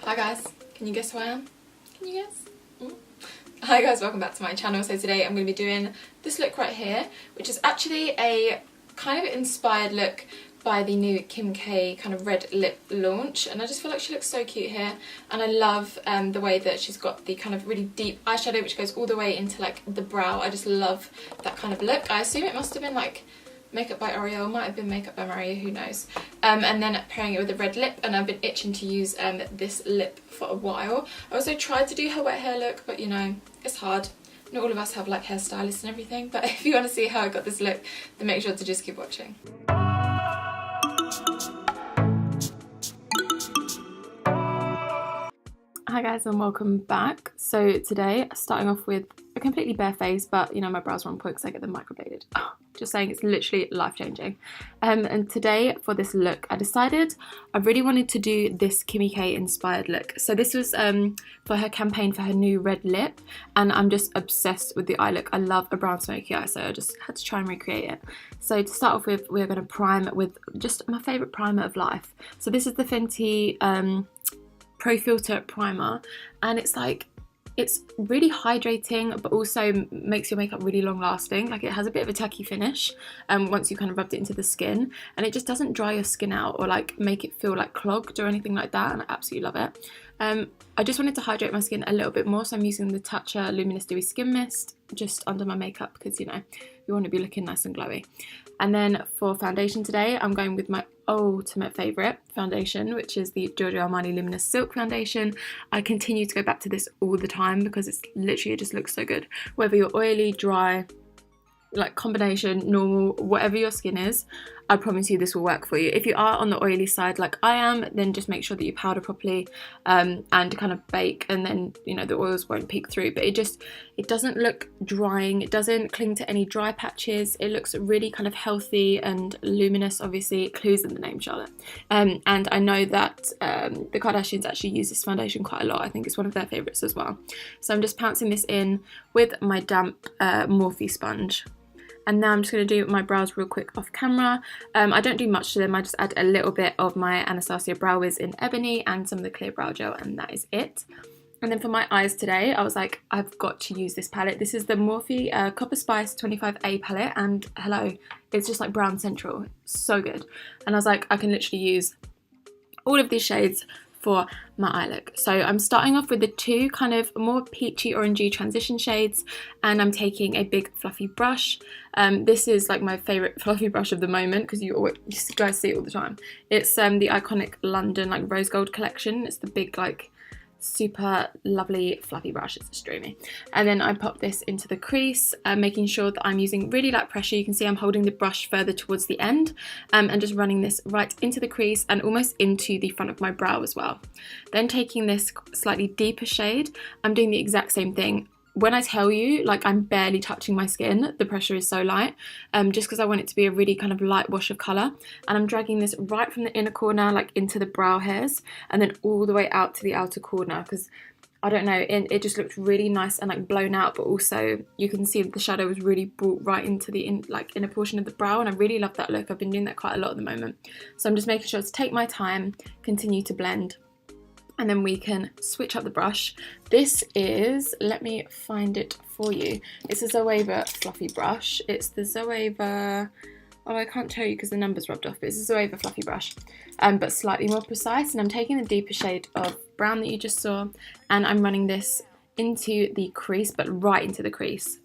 Hi guys, can you guess who I am? Can you guess? Hi guys, welcome back to my channel. So today I'm going to be doing this look right here, which is actually a kind of inspired look by the new Kim K kind of red lip launch, and I just feel like she looks so cute here, and I love the way that she's got the kind of really deep eyeshadow which goes all the way into like the brow. I just love that kind of look. I assume it must have been like makeup by L'Oreal, might have been makeup by Maria, who knows. And then pairing it with a red lip, and I've been itching to use this lip for a while. I also tried to do her wet hair look, but you know, it's hard. Not all of us have like hairstylists and everything, but if you want to see how I got this look, then make sure to just keep watching. Hi guys and welcome back. So today, starting off with a completely bare face, but you know my brows are on point because I get them microbladed. Just saying, it's literally life-changing. And today for this look, I decided I really wanted to do this Kim K inspired look. So this was for her campaign for her new red lip, and I'm just obsessed with the eye look. I love a brown smoky eye, so I just had to try and recreate it. So to start off with, we're going to prime with just my favourite primer of life. So this is the Fenty Profiltr primer, and it's really hydrating but also makes your makeup really long lasting. Like, it has a bit of a tacky finish once you kind of rubbed it into the skin, and it just doesn't dry your skin out or like make it feel like clogged or anything like that, and I absolutely love it. I just wanted to hydrate my skin a little bit more, so I'm using the Tarte Luminous Dewy Skin Mist just under my makeup because, you know, you want to be looking nice and glowy. And then for foundation today, I'm going with my ultimate favourite foundation, which is the Giorgio Armani Luminous Silk Foundation. I continue to go back to this all the time because it's literally, it just looks so good. Whether you're oily, dry, like combination, normal, whatever your skin is, I promise you this will work for you. If you are on the oily side like I am, then just make sure that you powder properly and kind of bake, and then, you know, the oils won't peek through. But it doesn't look drying, it doesn't cling to any dry patches, it looks really kind of healthy and luminous. Obviously, it clues in the name, Charlotte. And I know that the Kardashians actually use this foundation quite a lot. I think it's one of their favourites as well. So I'm just pouncing this in with my damp Morphe sponge. And now I'm just going to do my brows real quick off camera. I don't do much to them, I just add a little bit of my Anastasia Brow Wiz in Ebony and some of the clear brow gel, and that is it. And then for my eyes today, I was like, I've got to use this palette. This is the Morphe Copper Spice 25A palette, and hello, it's just like brown central, so good. And I was like, I can literally use all of these shades for my eye look. So I'm starting off with the two kind of more peachy orangey transition shades, and I'm taking a big fluffy brush. This is like my favourite fluffy brush of the moment because you guys see it all the time. It's the iconic London like rose gold collection. It's the big like super lovely fluffy brush. It's just dreamy. And then I pop this into the crease, making sure that I'm using really light pressure. You can see I'm holding the brush further towards the end, and just running this right into the crease and almost into the front of my brow as well. Then taking this slightly deeper shade, I'm doing the exact same thing. When I tell you, like, I'm barely touching my skin, the pressure is so light, just because I want it to be a really kind of light wash of colour. And I'm dragging this right from the inner corner, like into the brow hairs, and then all the way out to the outer corner, because, I don't know, it just looked really nice and like blown out, but also you can see that the shadow was really brought right into the inner portion of the brow, and I really love that look. I've been doing that quite a lot at the moment. So I'm just making sure to take my time, continue to blend, and then we can switch up the brush. This is, let me find it for you. It's a Zoeva fluffy brush. It's the Zoeva, oh, I can't tell you because the number's rubbed off, but it's a Zoeva fluffy brush, but slightly more precise. And I'm taking the deeper shade of brown that you just saw, and I'm running this into the crease, but right into the crease.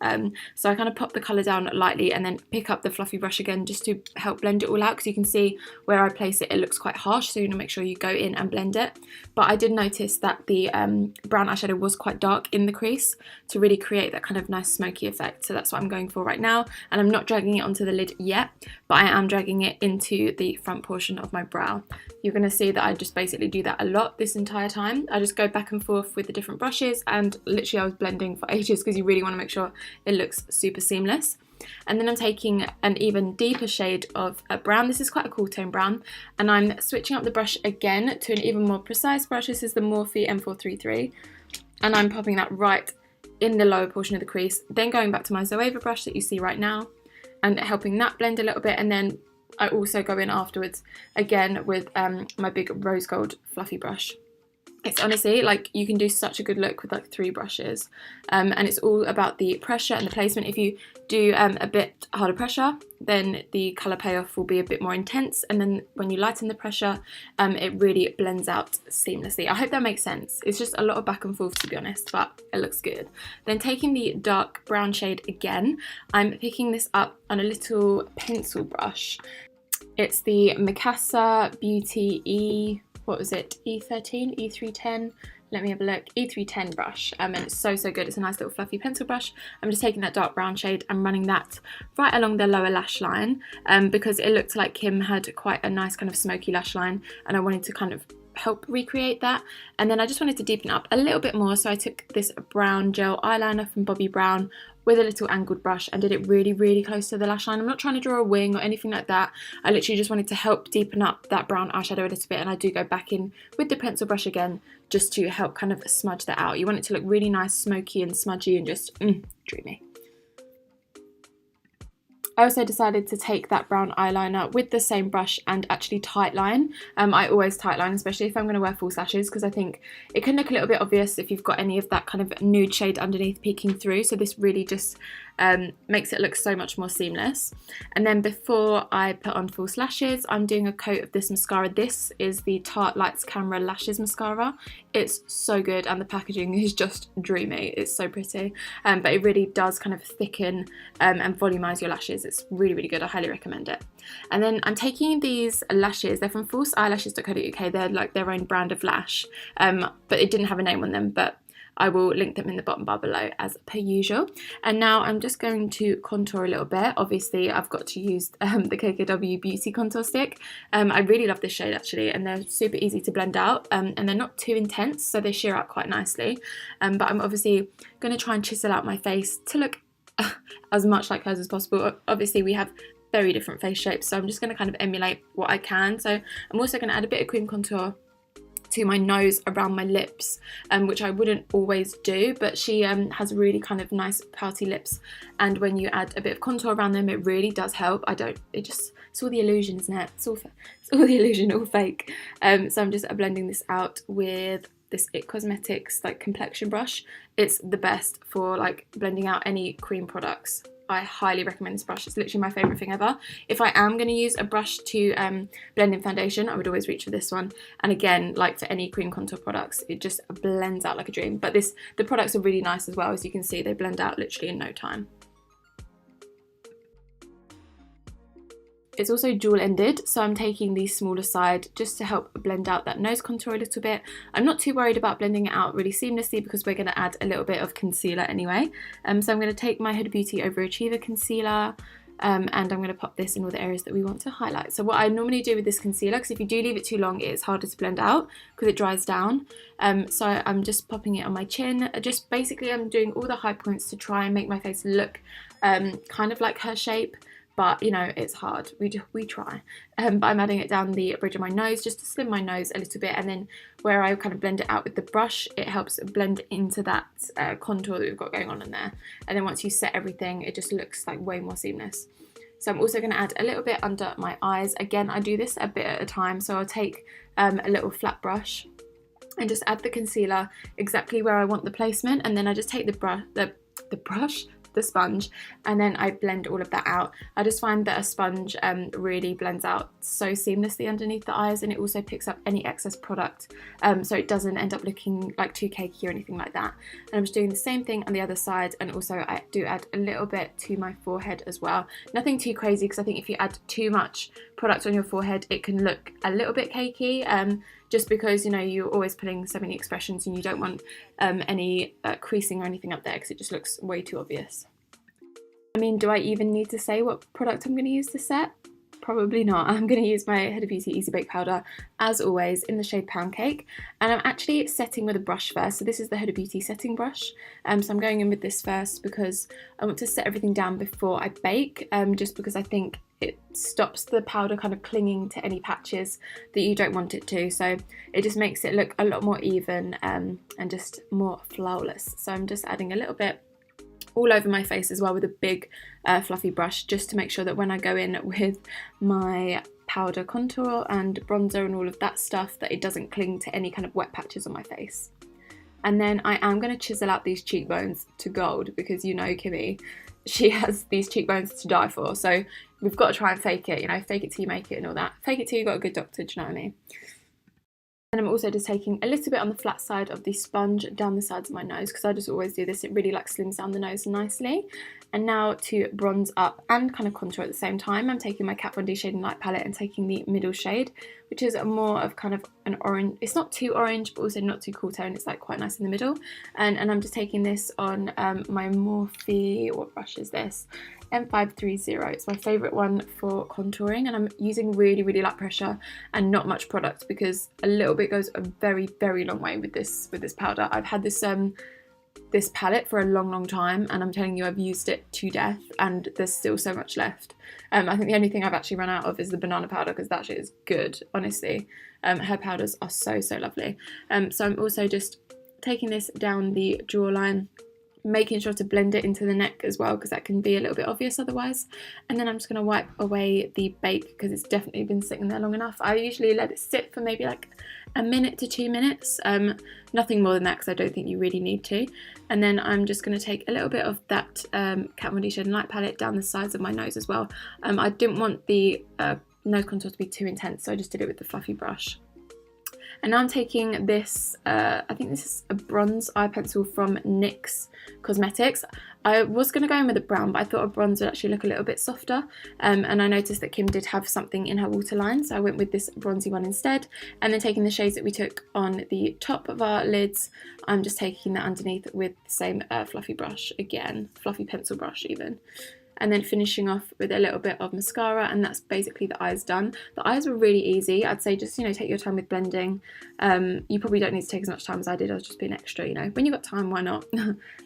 So I kind of pop the colour down lightly and then pick up the fluffy brush again just to help blend it all out, because you can see where I place it, it looks quite harsh, so you want to make sure you go in and blend it. But I did notice that the brown eyeshadow was quite dark in the crease to really create that kind of nice smoky effect, so that's what I'm going for right now. And I'm not dragging it onto the lid yet, but I am dragging it into the front portion of my brow. You're going to see that I just basically do that a lot this entire time. I just go back and forth with the different brushes, and literally I was blending for ages because you really want to make sure it looks super seamless. And then I'm taking an even deeper shade of brown. This is quite a cool tone brown, and I'm switching up the brush again to an even more precise brush. This is the Morphe M433, and I'm popping that right in the lower portion of the crease, then going back to my Zoeva brush that you see right now and helping that blend a little bit, and then I also go in afterwards again with my big rose gold fluffy brush. It's honestly like you can do such a good look with like 3 brushes, and it's all about the pressure and the placement. If you do a bit harder pressure, then the colour payoff will be a bit more intense, and then when you lighten the pressure, it really blends out seamlessly. I hope that makes sense. It's just a lot of back and forth, to be honest, but it looks good. Then taking the dark brown shade again, I'm picking this up on a little pencil brush. It's the KKW Beauty what was it, E13, E310, let me have a look, E310 brush, and it's so good. It's a nice little fluffy pencil brush. I'm just taking that dark brown shade and running that right along the lower lash line, because it looked like Kim had quite a nice kind of smoky lash line, and I wanted to kind of help recreate that. And then I just wanted to deepen up a little bit more, so I took this brown gel eyeliner from Bobbi Brown with a little angled brush and did it really close to the lash line. I'm not trying to draw a wing or anything like that. I literally just wanted to help deepen up that brown eyeshadow a little bit, and I do go back in with the pencil brush again just to help kind of smudge that out. You want it to look really nice, smoky and smudgy and just dreamy. I also decided to take that brown eyeliner with the same brush and actually tightline. I always tightline, especially if I'm going to wear false lashes, because I think it can look a little bit obvious if you've got any of that kind of nude shade underneath peeking through. So this really just makes it look so much more seamless. And then before I put on false lashes, I'm doing a coat of this mascara. This is the Tarte Lights Camera Lashes Mascara. It's so good, and the packaging is just dreamy. It's so pretty, but it really does kind of thicken and volumize your lashes. It's really good. I highly recommend it. And then I'm taking these lashes. They're from falseeyelashes.co.uk. They're like their own brand of lash, but it didn't have a name on them, but I will link them in the bottom bar below as per usual. And now I'm just going to contour a little bit. Obviously I've got to use the KKW Beauty contour stick. I really love this shade actually, and they're super easy to blend out, and they're not too intense, so they sheer out quite nicely. But I'm obviously going to try and chisel out my face to look as much like hers as possible. Obviously we have very different face shapes, so I'm just going to kind of emulate what I can. So I'm also going to add a bit of cream contour to my nose around my lips, which I wouldn't always do, but she has really kind of nice pouty lips, and when you add a bit of contour around them, it really does help. It's all the illusion, isn't it? It's all the illusion, all fake. So I'm just blending this out with this IT Cosmetics like complexion brush. It's the best for like blending out any cream products. I highly recommend this brush. It's literally my favourite thing ever. If I am going to use a brush to blend in foundation, I would always reach for this one. And again, like for any cream contour products, it just blends out like a dream. But the products are really nice as well. As you can see, they blend out literally in no time. It's also dual-ended, so I'm taking the smaller side just to help blend out that nose contour a little bit. I'm not too worried about blending it out really seamlessly because we're going to add a little bit of concealer anyway. So I'm going to take my Huda Beauty Overachiever concealer, and I'm going to pop this in all the areas that we want to highlight. So what I normally do with this concealer, because if you do leave it too long, it's harder to blend out because it dries down. So I'm just popping it on my chin. Just basically I'm doing all the high points to try and make my face look kind of like her shape. But you know, it's hard. We try. But I'm adding it down the bridge of my nose just to slim my nose a little bit, and then where I kind of blend it out with the brush, it helps blend into that contour that we've got going on in there. And then once you set everything, it just looks like way more seamless. So I'm also going to add a little bit under my eyes. Again, I do this a bit at a time, so I'll take a little flat brush and just add the concealer exactly where I want the placement, and then I just take the sponge, and then I blend all of that out. I just find that a sponge really blends out so seamlessly underneath the eyes, and it also picks up any excess product, so it doesn't end up looking like too cakey or anything like that. And I'm just doing the same thing on the other side, and also I do add a little bit to my forehead as well. Nothing too crazy, because I think if you add too much product on your forehead, it can look a little bit cakey, just because, you know, you're always putting so many expressions and you don't want any creasing or anything up there, because it just looks way too obvious. I mean, do I even need to say what product I'm going to use to set? Probably not. I'm going to use my Huda Beauty Easybake powder, as always, in the shade Pound Cake. And I'm actually setting with a brush first. So this is the Huda Beauty setting brush. So I'm going in with this first because I want to set everything down before I bake, just because I think it stops the powder kind of clinging to any patches that you don't want it to. So it just makes it look a lot more even and just more flawless. So I'm just adding a little bit all over my face as well with a big fluffy brush, just to make sure that when I go in with my powder contour and bronzer and all of that stuff, that it doesn't cling to any kind of wet patches on my face. And then I am going to chisel out these cheekbones to gold, because you know Kimmy, she has these cheekbones to die for. So we've got to try and fake it, you know, fake it till you make it and all that. Fake it till you got a good doctor, do you know what I mean? And I'm also just taking a little bit on the flat side of the sponge down the sides of my nose, because I just always do this. It really like slims down the nose nicely. And now to bronze up and kind of contour at the same time, I'm taking my Kat Von D Shade and Light palette and taking the middle shade, which is more of kind of an orange. It's not too orange, but also not too cool tone. It's like quite nice in the middle. And I'm just taking this on my Morphe, what brush is this? M530. It's my favourite one for contouring, and I'm using really, really light pressure and not much product, because a little bit goes a very, very long way with this powder. I've had this this palette for a long time, and I'm telling you, I've used it to death, and there's still so much left. I think the only thing I've actually run out of is the banana powder, because that shit is good, honestly. Her powders are so lovely. So I'm also just taking this down the jawline, making sure to blend it into the neck as well, because that can be a little bit obvious otherwise. And then I'm just going to wipe away the bake, because it's definitely been sitting there long enough. I usually let it sit for maybe like a minute to 2 minutes, nothing more than that, because I don't think you really need to. And then I'm just going to take a little bit of that Kat Von D Shade and Light palette down the sides of my nose as well. I didn't want the nose contour to be too intense, so I just did it with the fluffy brush. And now I'm taking this, I think this is a bronze eye pencil from NYX Cosmetics. I was going to go in with a brown, but I thought a bronze would actually look a little bit softer. And I noticed that Kim did have something in her waterline, so I went with this bronzy one instead. And then taking the shades that we took on the top of our lids, I'm just taking that underneath with the same fluffy brush again, fluffy pencil brush even. And then finishing off with a little bit of mascara, and that's basically the eyes done. The eyes were really easy. I'd say just, you know, take your time with blending. You probably don't need to take as much time as I did. I was just being extra, you know. When you've got time, why not?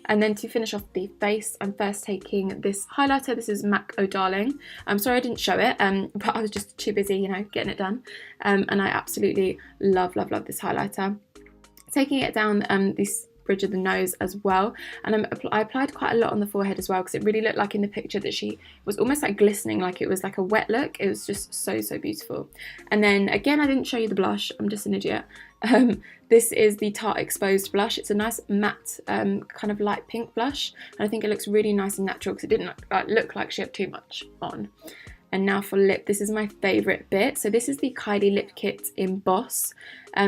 And then to finish off the face, I'm first taking this highlighter. This is MAC Oh Darling. I'm sorry I didn't show it, but I was just too busy, you know, getting it done. And I absolutely love this highlighter. Taking it down this bridge of the nose as well, and I applied quite a lot on the forehead as well, because it really looked like in the picture that she was almost like glistening, like it was like a wet look. It was just so beautiful. And then again, I didn't show you the blush, I'm just an idiot. This is the Tarte Exposed blush. It's a nice matte kind of light pink blush, and I think it looks really nice and natural, because it didn't look like she had too much on. And now for lip, this is my favourite bit. So this is the Kylie Lip Kit in Boss.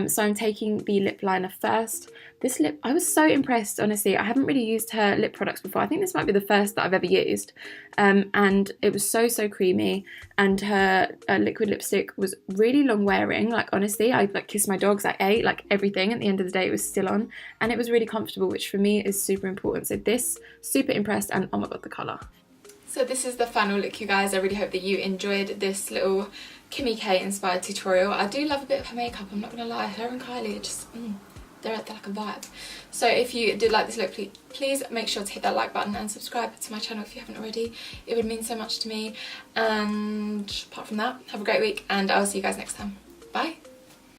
So I'm taking the lip liner first. This lip, I was so impressed, honestly. I haven't really used her lip products before. I think this might be the first that I've ever used. And it was so creamy. And her liquid lipstick was really long wearing. Like, honestly, I like kissed my dogs, I ate, like everything. At the end of the day, it was still on. And it was really comfortable, which for me is super important. So this, super impressed, and oh my god, the colour. So this is the final look, you guys. I really hope that you enjoyed this little Kimmy K inspired tutorial. I do love a bit of her makeup, I'm not gonna lie. Her and Kylie are just, they're like a vibe. So if you did like this look, please make sure to hit that like button and subscribe to my channel if you haven't already. It would mean so much to me. And apart from that, have a great week, and I'll see you guys next time. Bye.